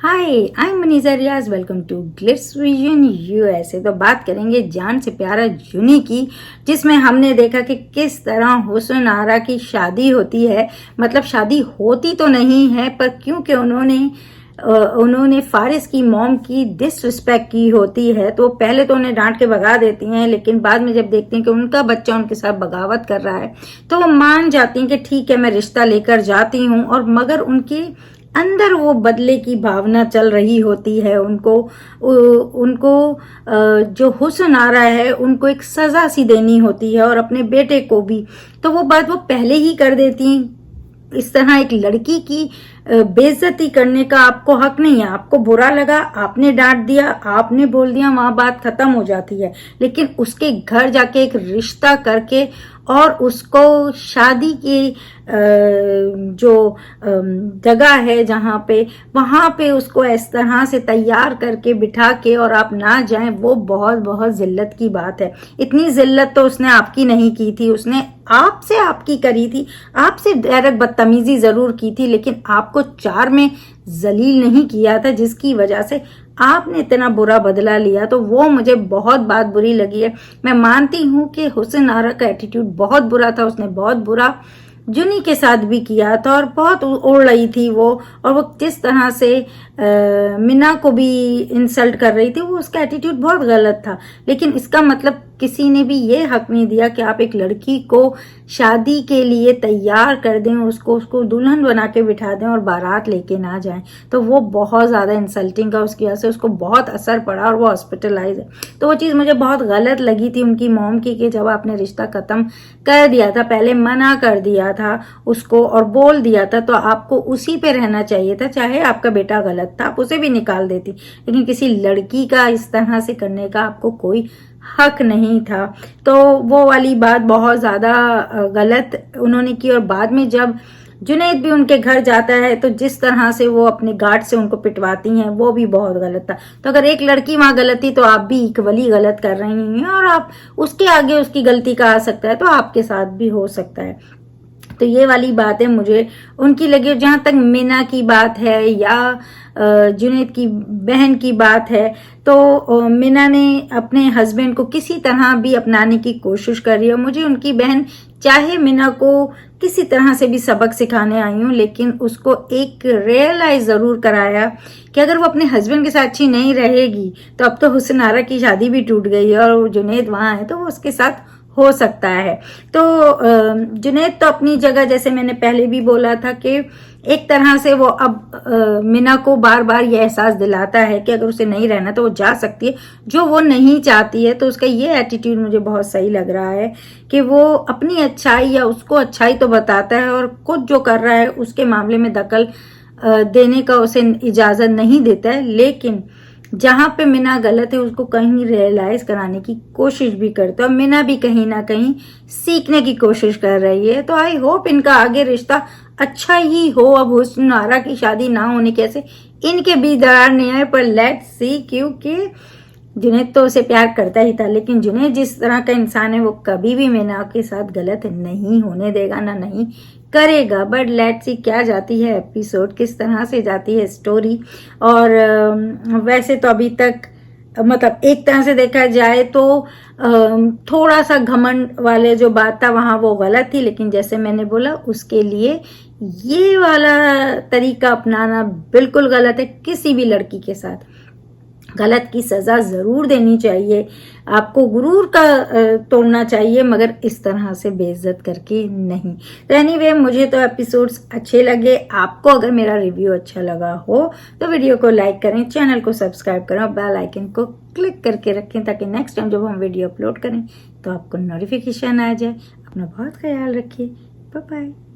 Hi, I am Manisha Riyaz. Welcome to Glitz Vision USA. तो बात करेंगे जान से प्यारा जुनी की, जिसमें हमने देखा कि किस तरह हुस्न आरा की शादी होती है। मतलब शादी होती तो नहीं है, पर क्योंकि उन्होंने फारिस की मॉम की डिसरिस्पेक्ट की होती है, तो पहले तो उन्हें डांट के भगा देती हैं, लेकिन बाद में जब देखती हैं कि उनका बच्चा उनके साथ बगावत कर रहा है तो वो मान जाती हैं कि ठीक है, मैं रिश्ता लेकर जाती हूँ। और मगर उनके अंदर वो बदले की भावना चल रही होती है। उनको जो हुस्न आ रहा है उनको एक सजा सी देनी होती है, और अपने बेटे को भी। तो वो बात वो पहले ही कर देती। इस तरह एक लड़की की बेइज्जती करने का आपको हक नहीं है। आपको बुरा लगा, आपने डांट दिया, आपने बोल दिया, वहां बात खत्म हो जाती है। लेकिन उसके घर जाके एक रिश्ता करके और उसको शादी की जो जगह है जहां पे, वहां पे उसको इस तरह से तैयार करके बिठा के और आप ना जाएं, वो बहुत बहुत जिल्लत की बात है। इतनी जिल्लत तो उसने आपकी नहीं की थी, उसने आपसे आपकी करी थी। आपसे डायरेक्ट बदतमीजी जरूर की थी, लेकिन आपको चार में जलील नहीं किया था, जिसकी वजह से आपने इतना बुरा बदला लिया। तो वो मुझे बहुत बात बुरी लगी है। मैं मानती हूं कि हुस्न आरा का एटीट्यूड बहुत बुरा था, उसने बहुत बुरा जुनी के साथ भी किया था और बहुत उड़ रही थी वो। और वो जिस तरह से मिना को भी इंसल्ट कर रही थी, वो उसका एटीट्यूड बहुत गलत था। लेकिन इसका मतलब किसी ने भी ये हक नहीं दिया कि आप एक लड़की को शादी के लिए तैयार कर दें, उसको दुल्हन बना के बिठा दें और बारात लेके ना जाएं। तो वो बहुत ज़्यादा इंसल्टिंग का उसकी वजह से उसको बहुत असर पड़ा और वो हॉस्पिटलाइज है। तो वो चीज़ मुझे बहुत गलत लगी थी उनकी मॉम की, कि जब आपने रिश्ता ख़त्म कर दिया था, पहले मना कर दिया था उसको और बोल दिया था, तो आपको उसी पे रहना चाहिए था। चाहे आपका बेटा गलत था, आप उसे भी निकाल देती, लेकिन किसी लड़की का इस तरह से करने का आपको कोई हक नहीं था। तो वो वाली बात बहुत ज़्यादा गलत उन्होंने की। और बाद में जब जुनैद भी उनके घर जाता है, तो जिस तरह से वो अपने गार्ड से उनको पिटवाती हैं, वो भी बहुत गलत था। तो अगर एक लड़की वहां गलत थी, तो आप भी इक्वली गलत कर रही हैं, और आप उसके आगे उसकी गलती का आ सकता है, तो आपके साथ भी हो सकता है। तो ये वाली बातें मुझे उनकी लगी। जहां तक मीना की बात है या जुनैद की बहन की बात है, तो मीना ने अपने हस्बैंड को किसी तरह भी अपनाने की कोशिश कर रही है। मुझे उनकी बहन, चाहे मीना को किसी तरह से भी सबक सिखाने आई हूँ, लेकिन उसको एक रियलाइज जरूर कराया कि अगर वो अपने हस्बैंड के साथ अच्छी नहीं रहेगी, तो अब तो हुस्न आरा की शादी भी टूट गई है और जुनैद वहां है, तो वो उसके साथ हो सकता है। तो जुनैद तो अपनी जगह, जैसे मैंने पहले भी बोला था, कि एक तरह से वो अब मीना को बार बार ये एहसास दिलाता है कि अगर उसे नहीं रहना तो वो जा सकती है, जो वो नहीं चाहती है। तो उसका ये एटीट्यूड मुझे बहुत सही लग रहा है कि वो अपनी अच्छाई या उसको अच्छाई तो बताता है, और खुद जो कर रहा है उसके मामले में दखल देने का उसे इजाजत नहीं देता है। लेकिन जहां पे मीना गलत है, उसको कहीं रियलाइज कराने की कोशिश भी करता है, और मीना भी कहीं ना कहीं सीखने की कोशिश कर रही है। तो आई होप इनका आगे रिश्ता अच्छा ही हो। अब हुस्न आरा की शादी ना होने कैसे इनके बीच दरार नहीं आए, पर लेट्स सी, क्योंकि जुनैद तो उसे प्यार करता ही था, लेकिन जुनैद जिस तरह का इंसान है, वो कभी भी मीना के साथ गलत नहीं होने देगा, ना नहीं करेगा। बट लेट्स सी क्या जाती है एपिसोड, किस तरह से जाती है स्टोरी। और वैसे तो अभी तक, मतलब एक तरह से देखा जाए तो थोड़ा सा घमंड वाले जो बात था वहां वो गलत थी, लेकिन जैसे मैंने बोला, उसके लिए ये वाला तरीका अपनाना बिल्कुल गलत है। किसी भी लड़की के साथ गलत की सजा जरूर देनी चाहिए, आपको गुरूर का तोड़ना चाहिए, मगर इस तरह से बेइज्जत करके नहीं। तो एनीवे, मुझे तो एपिसोड्स अच्छे लगे। आपको अगर मेरा रिव्यू अच्छा लगा हो तो वीडियो को लाइक करें, चैनल को सब्सक्राइब करें और बेल आइकन को क्लिक करके रखें, ताकि नेक्स्ट टाइम जब हम वीडियो अपलोड करें तो आपको नोटिफिकेशन आ जाए। अपना बहुत ख्याल रखिए। Bye bye.